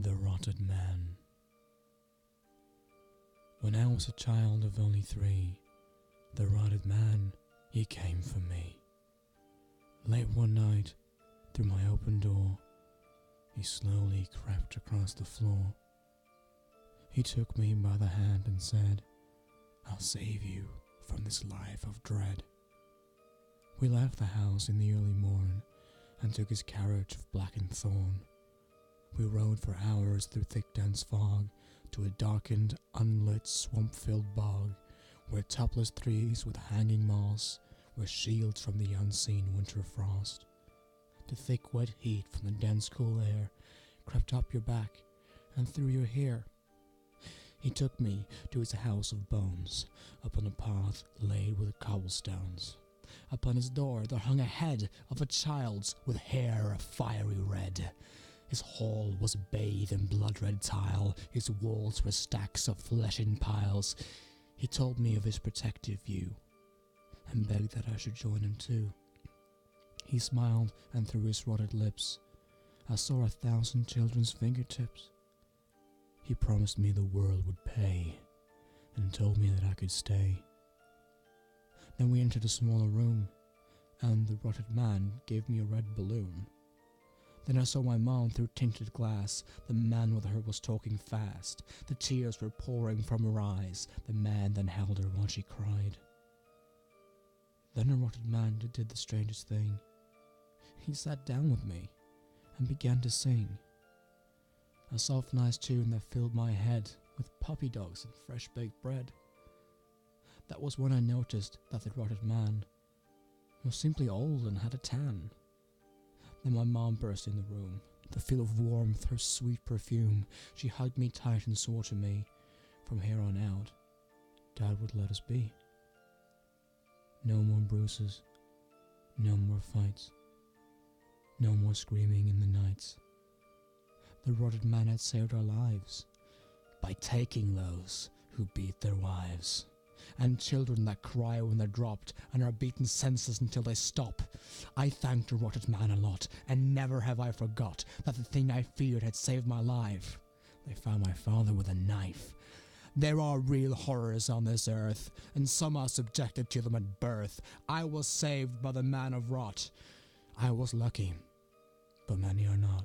The Rotted Man. When I was a child of only 3, the rotted man, he came for me. Late one night, through my open door, he slowly crept across the floor. He took me by the hand and said, "I'll save you from this life of dread." We left the house in the early morn and took his carriage of blackened thorn. We rode for hours through thick dense fog to a darkened, unlit, swamp-filled bog, where topless trees with hanging moss were shields from the unseen winter frost. The thick wet heat from the dense cool air crept up your back and through your hair. He took me to his house of bones, upon a path laid with cobblestones. Upon his door there hung a head of a child's with hair a fiery red. His hall was bathed in blood-red tile, his walls were stacks of flesh in piles. He told me of his protective view, and begged that I should join him too. He smiled, and through his rotted lips I saw 1,000 children's fingertips. He promised me the world would pay, and told me that I could stay. Then we entered a smaller room, and the rotted man gave me a red balloon. Then I saw my mom through tinted glass. The man with her was talking fast. The tears were pouring from her eyes. The man then held her while she cried. Then the rotted man did the strangest thing. He sat down with me and began to sing a soft, nice tune that filled my head with puppy dogs and fresh baked bread. That was when I noticed that the rotted man was simply old and had a tan. Then my mom burst in the room, the feel of warmth, her sweet perfume. She hugged me tight and swore to me, from here on out, Dad would let us be. No more bruises, no more fights, no more screaming in the nights. The rotted man had saved our lives by taking those who beat their wives, and children that cry when they're dropped and are beaten senseless until they stop. I thanked the rotted man a lot, and never have I forgot that the thing I feared had saved my life. They found my father with a knife. There are real horrors on this earth, and some are subjected to them at birth. I was saved by the man of rot. I was lucky, but many are not.